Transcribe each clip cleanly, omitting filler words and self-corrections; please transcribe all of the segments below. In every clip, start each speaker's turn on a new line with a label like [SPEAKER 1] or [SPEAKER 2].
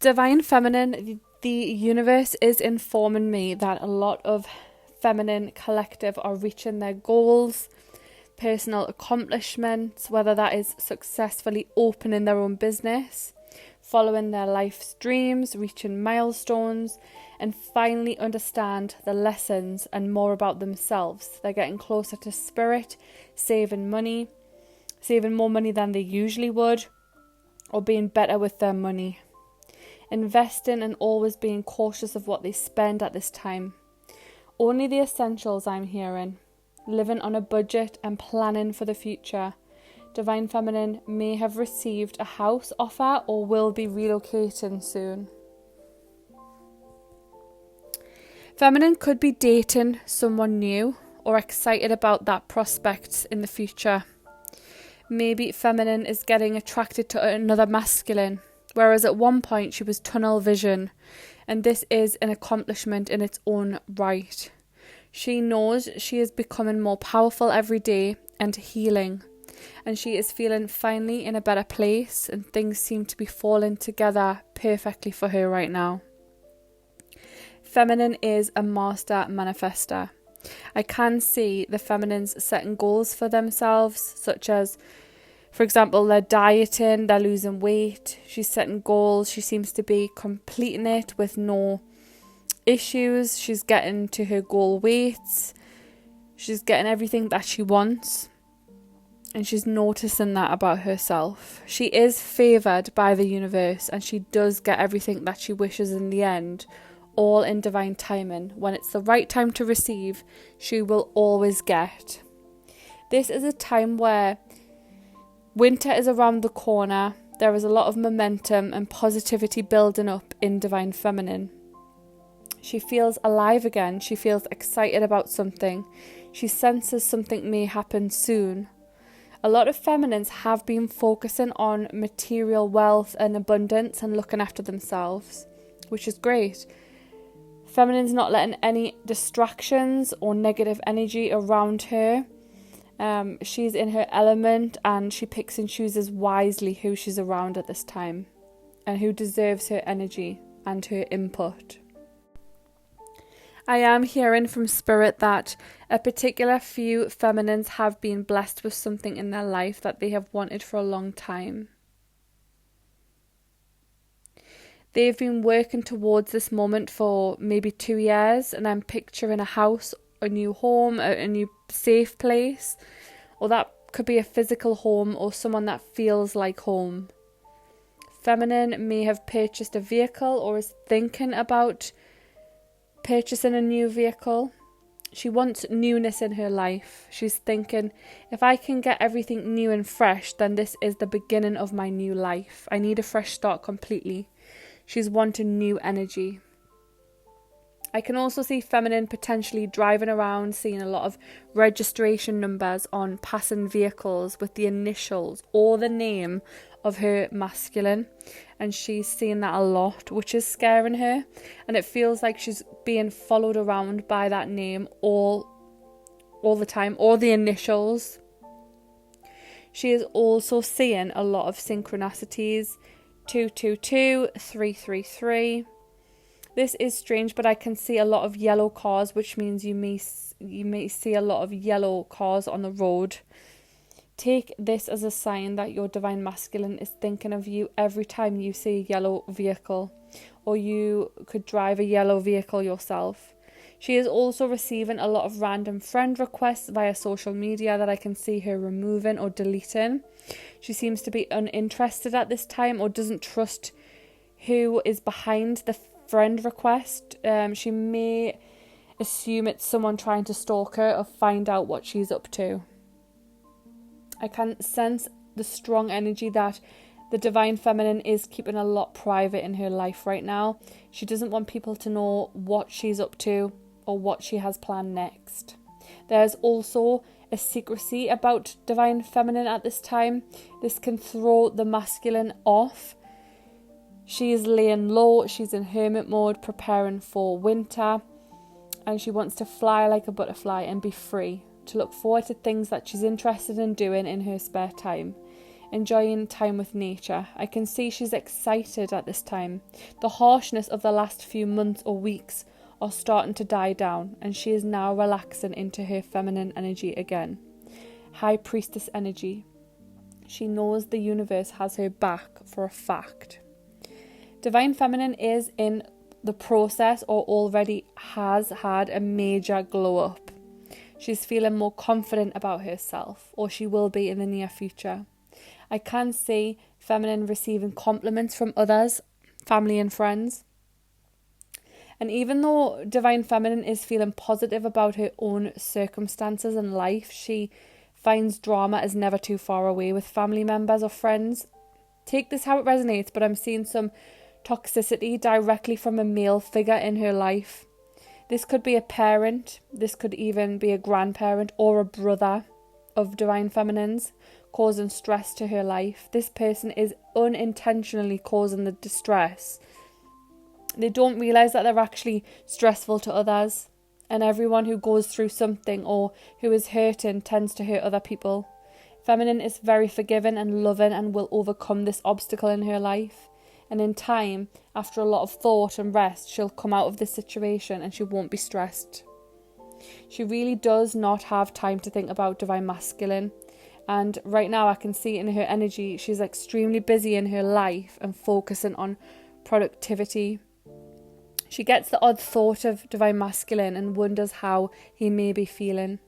[SPEAKER 1] Divine Feminine, the universe is informing me that a lot of feminine collective are reaching their goals, personal accomplishments, whether that is successfully opening their own business, following their life's dreams, reaching milestones, and finally understand the lessons and more about themselves. They're getting closer to spirit, saving more money than they usually would, or being better with their money. Investing and always being cautious of what they spend at this time. Only the essentials, I'm hearing. Living on a budget and planning for the future. Divine Feminine may have received a house offer or will be relocating soon. Feminine could be dating someone new or excited about that prospect in the future. Maybe Feminine is getting attracted to another masculine, whereas at one point she was tunnel vision, and this is an accomplishment in its own right. She knows she is becoming more powerful every day and healing, and she is feeling finally in a better place, and things seem to be falling together perfectly for her right now. Feminine is a master manifester. I can see the feminines setting goals for themselves, such as, for example, they're dieting, they're losing weight, she's setting goals, she seems to be completing it with no issues, she's getting to her goal weights, she's getting everything that she wants, and she's noticing that about herself. She is favoured by the universe, and she does get everything that she wishes in the end, all in divine timing. When it's the right time to receive, she will always get. This is a time where winter is around the corner. There is a lot of momentum and positivity building up in Divine Feminine. She feels alive again. She feels excited about something. She senses something may happen soon. A lot of feminines have been focusing on material wealth and abundance and looking after themselves, which is great. Feminine's not letting any distractions or negative energy around her. She's in her element, and she picks and chooses wisely who she's around at this time and who deserves her energy and her input. I am hearing from Spirit that a particular few feminines have been blessed with something in their life that they have wanted for a long time. They've been working towards this moment for maybe 2 years, and I'm picturing a house, a new home, a new safe place, or that could be a physical home or someone that feels like home. Feminine may have purchased a vehicle or is thinking about purchasing a new vehicle. She wants newness in her life. She's thinking, if I can get everything new and fresh, then this is the beginning of my new life. I need a fresh start completely. She's wanting new energy. I can also see Feminine potentially driving around, seeing a lot of registration numbers on passing vehicles with the initials or the name of her masculine, and she's seeing that a lot, which is scaring her, and it feels like she's being followed around by that name all the time, or the initials. She is also seeing a lot of synchronicities, 222, 333. This is strange, but I can see a lot of yellow cars, which means you may see a lot of yellow cars on the road. Take this as a sign that your divine masculine is thinking of you every time you see a yellow vehicle, or you could drive a yellow vehicle yourself. She is also receiving a lot of random friend requests via social media that I can see her removing or deleting. She seems to be uninterested at this time, or doesn't trust who is behind the friend request. She may assume it's someone trying to stalk her or find out what she's up to. I can sense the strong energy that the Divine Feminine is keeping a lot private in her life right now. She doesn't want people to know what she's up to or what she has planned next. There's also a secrecy about Divine Feminine at this time. This can throw the masculine off. She is laying low, she's in hermit mode, preparing for winter, and she wants to fly like a butterfly and be free, to look forward to things that she's interested in doing in her spare time. enjoying time with nature. I can see she's excited at this time. The harshness of the last few months or weeks are starting to die down, and she is now relaxing into her feminine energy again. High Priestess energy. She knows the universe has her back for a fact. Divine Feminine is in the process or already has had a major glow up. She's feeling more confident about herself, or she will be in the near future. I can see Feminine receiving compliments from others, family and friends. And even though Divine Feminine is feeling positive about her own circumstances and life, she finds drama is never too far away with family members or friends. Take this how it resonates, but I'm seeing some toxicity directly from a male figure in her life. This could be a parent, this could even be a grandparent or a brother of Divine Feminines, causing stress to her life. This person is unintentionally causing the distress. They don't realise that they're actually stressful to others, and everyone who goes through something or who is hurting tends to hurt other people. Feminine is very forgiving and loving and will overcome this obstacle in her life. And in time, after a lot of thought and rest, she'll come out of this situation and she won't be stressed. She really does not have time to think about Divine Masculine. And right now I can see in her energy, she's extremely busy in her life and focusing on productivity. She gets the odd thought of Divine Masculine and wonders how he may be feeling.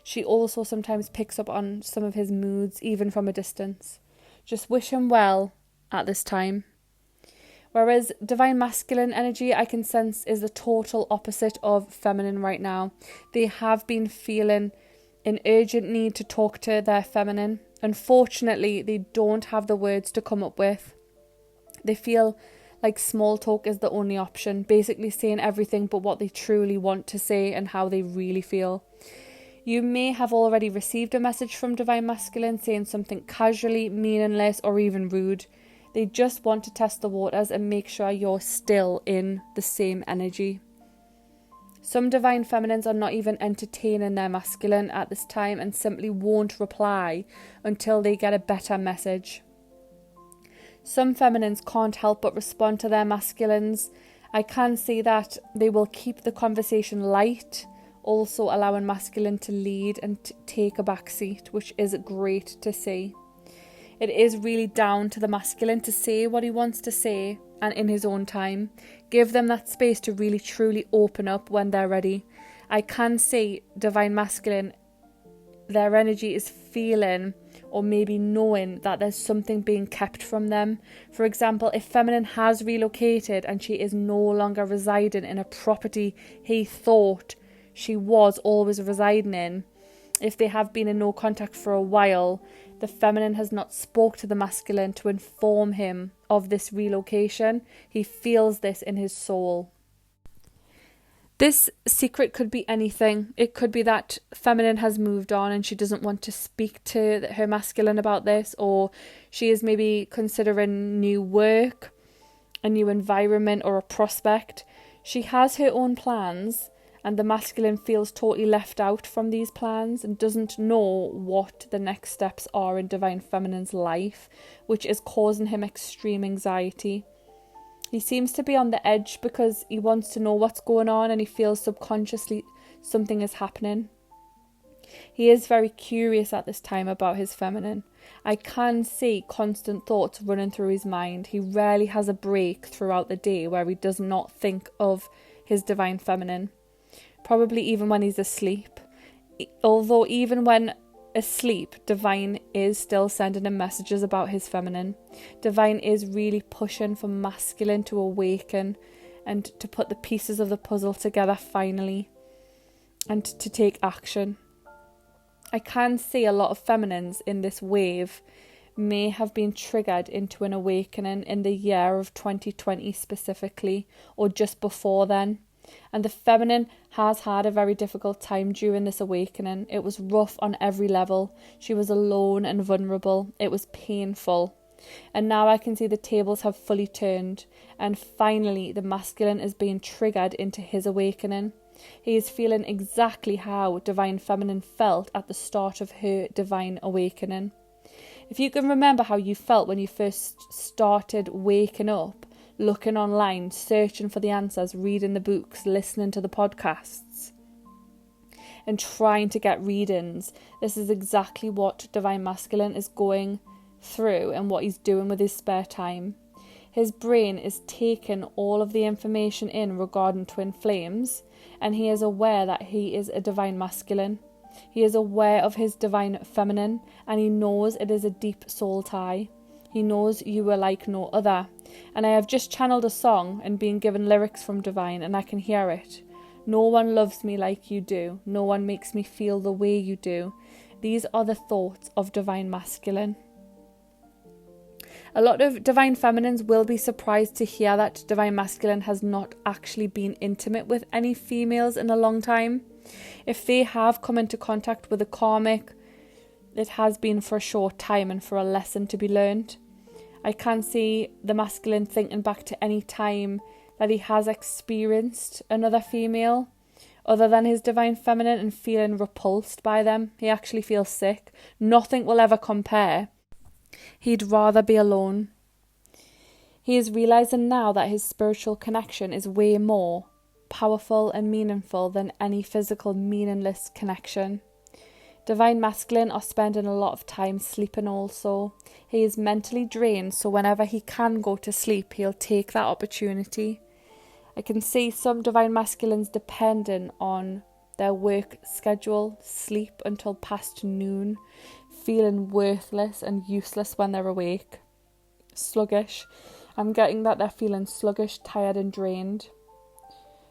[SPEAKER 1] She also sometimes picks up on some of his moods, even from a distance. Just wish him well at this time. Whereas Divine Masculine energy, I can sense, is the total opposite of Feminine right now. They have been feeling an urgent need to talk to their Feminine. Unfortunately, they don't have the words to come up with. They feel like small talk is the only option, basically saying everything but what they truly want to say and how they really feel. You may have already received a message from Divine Masculine saying something casually, meaningless, or even rude. They just want to test the waters and make sure you're still in the same energy. Some Divine Feminines are not even entertaining their masculine at this time and simply won't reply until they get a better message. Some Feminines can't help but respond to their masculines. I can see that they will keep the conversation light, also allowing masculine to lead and take a back seat, which is great to see. It is really down to the masculine to say what he wants to say and in his own time. Give them that space to really truly open up when they're ready. I can see Divine Masculine, their energy is feeling or maybe knowing that there's something being kept from them. For example, if Feminine has relocated and she is no longer residing in a property he thought she was always residing in, if they have been in no contact for a while, the Feminine has not spoke to the masculine to inform him of this relocation. He feels this in his soul. This secret could be anything. It could be that Feminine has moved on and she doesn't want to speak to her masculine about this, or she is maybe considering new work, a new environment, or a prospect. She has her own plans, and the masculine feels totally left out from these plans and doesn't know what the next steps are in Divine Feminine's life, which is causing him extreme anxiety. He seems to be on the edge because he wants to know what's going on and he feels subconsciously something is happening. He is very curious at this time about his feminine. I can see constant thoughts running through his mind. He rarely has a break throughout the day where he does not think of his divine feminine. Probably even when he's asleep. Although even when asleep, Divine is still sending him messages about his feminine. Divine is really pushing for masculine to awaken and to put the pieces of the puzzle together finally and to take action. I can see a lot of feminines in this wave may have been triggered into an awakening in the year of 2020 specifically, or just before then. And the feminine has had a very difficult time during this awakening. It was rough on every level. She was alone and vulnerable. It was painful. And now I can see the tables have fully turned. And finally, the masculine is being triggered into his awakening. He is feeling exactly how Divine Feminine felt at the start of her divine awakening. If you can remember how you felt when you first started waking up, looking online, searching for the answers, reading the books, listening to the podcasts, and trying to get readings, this is exactly what Divine Masculine is going through and what he's doing with his spare time. His brain is taking all of the information in regarding twin flames, and he is aware that he is a Divine Masculine. He is aware of his Divine Feminine, and he knows it is a deep soul tie. He knows you are like no other. And I have just channeled a song and been given lyrics from Divine, and I can hear it. No one loves me like you do. No one makes me feel the way you do. These are the thoughts of Divine Masculine. A lot of Divine Feminines will be surprised to hear that Divine Masculine has not actually been intimate with any females in a long time. If they have come into contact with a karmic, it has been for a short time and for a lesson to be learned. I can see the masculine thinking back to any time that he has experienced another female other than his Divine Feminine and feeling repulsed by them. He actually feels sick. Nothing will ever compare. He'd rather be alone. He is realising now that his spiritual connection is way more powerful and meaningful than any physical meaningless connection. Divine Masculine are spending a lot of time sleeping also. He is mentally drained, so whenever he can go to sleep, he'll take that opportunity. I can see some Divine Masculines depending on their work schedule, sleep until past noon, feeling worthless and useless when they're awake. Sluggish. I'm getting that they're feeling sluggish, tired and drained.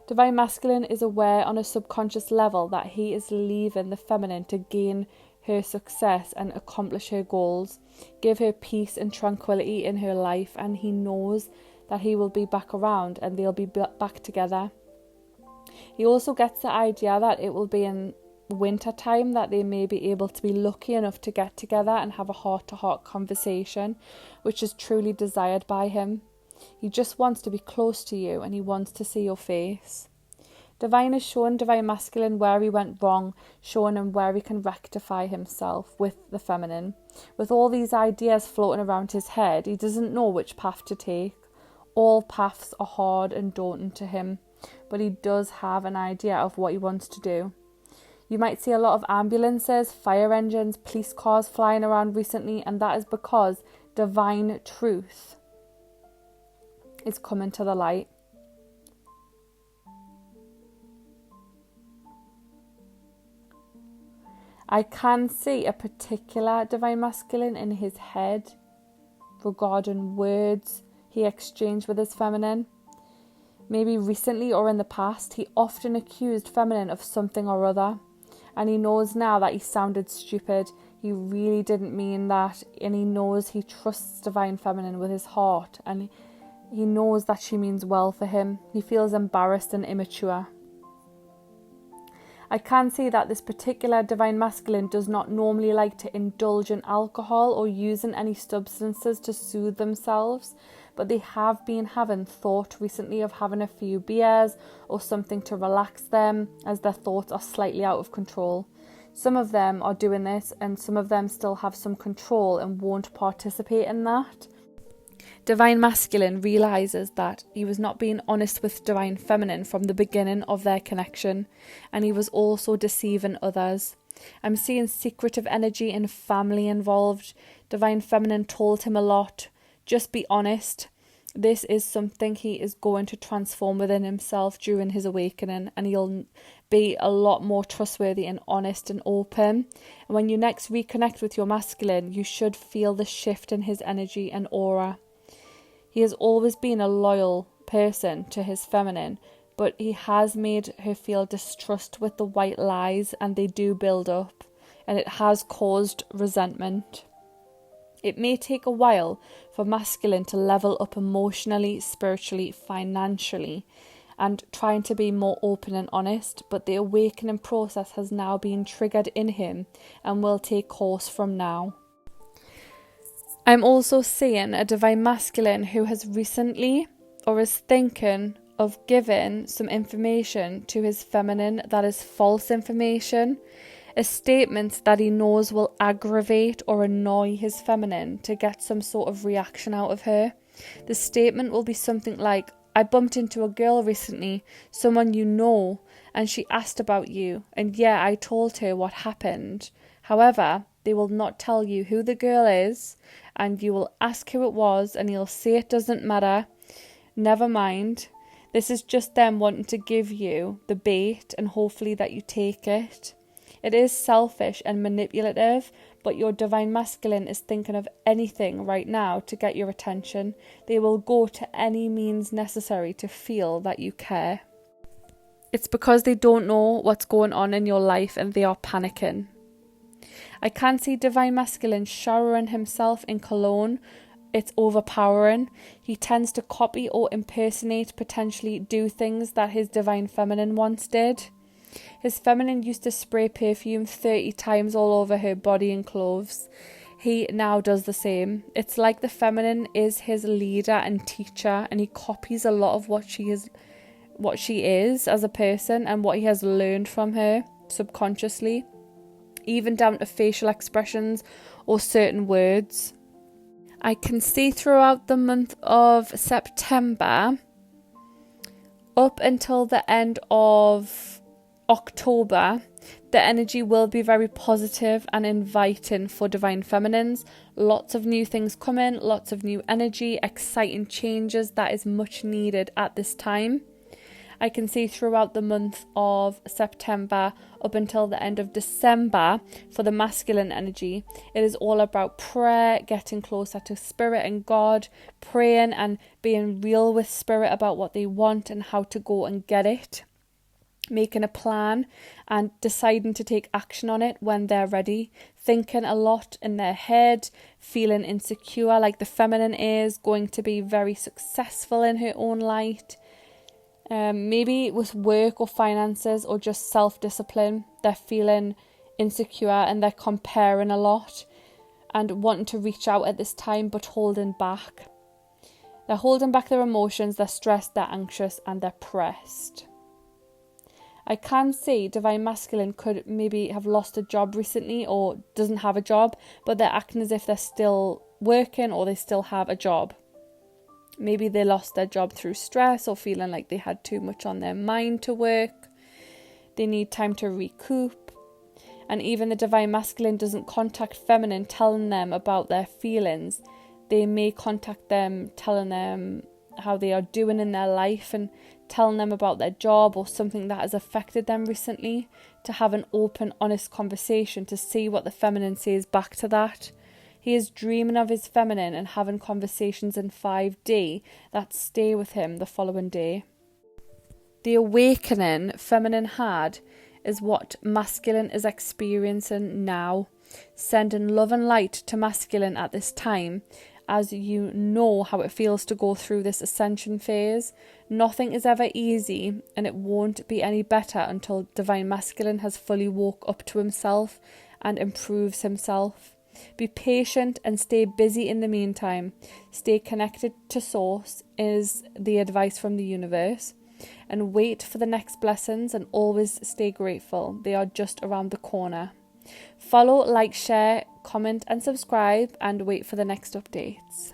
[SPEAKER 1] Divine Masculine is aware on a subconscious level that he is leaving the feminine to gain her success and accomplish her goals, give her peace and tranquility in her life, and he knows that he will be back around and they'll be back together. He also gets the idea that it will be in winter time that they may be able to be lucky enough to get together and have a heart-to-heart conversation, which is truly desired by him. He just wants to be close to you and he wants to see your face. Divine is showing Divine Masculine where he went wrong, showing him where he can rectify himself with the feminine. With all these ideas floating around his head, he doesn't know which path to take. All paths are hard and daunting to him, but he does have an idea of what he wants to do. You might see a lot of ambulances, fire engines, police cars flying around recently, and that is because divine truth is coming to the light. I can see a particular Divine Masculine in his head regarding words he exchanged with his feminine. Maybe recently or in the past, he often accused feminine of something or other. And he knows now that he sounded stupid. He really didn't mean that. And he knows he trusts Divine Feminine with his heart. And he knows that she means well for him. He feels embarrassed and immature. I can see that this particular Divine Masculine does not normally like to indulge in alcohol or using any substances to soothe themselves, but they have been having thought recently of having a few beers or something to relax them as their thoughts are slightly out of control. Some of them are doing this and some of them still have some control and won't participate in that. Divine Masculine realises that he was not being honest with Divine Feminine from the beginning of their connection, and he was also deceiving others. I'm seeing secretive energy and family involved. Divine Feminine told him a lot. Just be honest. This is something he is going to transform within himself during his awakening, and he'll be a lot more trustworthy and honest and open. And when you next reconnect with your masculine, you should feel the shift in his energy and aura. He has always been a loyal person to his feminine, but he has made her feel distrust with the white lies, and they do build up, and it has caused resentment. It may take a while for masculine to level up emotionally, spiritually, financially, and trying to be more open and honest, but the awakening process has now been triggered in him and will take course from now. I'm also seeing a Divine Masculine who has recently or is thinking of giving some information to his feminine that is false information. a statement that he knows will aggravate or annoy his feminine to get some sort of reaction out of her. The statement will be something like, I bumped into a girl recently, someone you know, and she asked about you, and yeah, I told her what happened. However, they will not tell you who the girl is, and you will ask who it was, and he'll say it doesn't matter. Never mind. This is just them wanting to give you the bait and hopefully that you take it. It is selfish and manipulative, but your divine masculine is thinking of anything right now to get your attention. They will go to any means necessary to feel that you care. It's because they don't know what's going on in your life and they are panicking. I can see divine masculine showering himself in cologne. It's overpowering. He tends to copy or impersonate, potentially do things that his divine feminine once did. His feminine used to spray perfume 30 times all over her body and clothes. He now does the same. It's like the feminine is his leader and teacher, and he copies a lot of what she is as a person and what he has learned from her subconsciously, even down to facial expressions or certain words. I can see throughout the month of September up until the end of October, the energy will be very positive and inviting for divine feminines. Lots of new things coming, lots of new energy, exciting changes that is much needed at this time. I can see throughout the month of September up until the end of December for the masculine energy. It is all about prayer, getting closer to spirit and God, praying and being real with spirit about what they want and how to go and get it. Making a plan and deciding to take action on it when they're ready. Thinking a lot in their head, feeling insecure like the feminine is, going to be very successful in her own light. Maybe with work or finances or just self-discipline, they're feeling insecure and they're comparing a lot and wanting to reach out at this time but holding back. They're holding back their emotions, they're stressed, they're anxious and they're pressed. I can see divine masculine could maybe have lost a job recently or doesn't have a job, but they're acting as if they're still working or they still have a job. Maybe they lost their job through stress or feeling like they had too much on their mind to work. They need time to recoup. And even the divine masculine doesn't contact feminine telling them about their feelings. They may contact them telling them how they are doing in their life and telling them about their job or something that has affected them recently, to have an open, honest conversation to see what the feminine says back to that. He is dreaming of his feminine and having conversations in 5D that stay with him the following day. The awakening feminine had is what masculine is experiencing now, sending love and light to masculine at this time, as you know how it feels to go through this ascension phase. Nothing is ever easy, and it won't be any better until divine masculine has fully woke up to himself and improves himself. Be patient and stay busy in the meantime. Stay connected to source is the advice from the universe, and wait for the next blessings and always stay grateful. They are just around the corner. Follow, like, share, comment and subscribe, and wait for the next updates.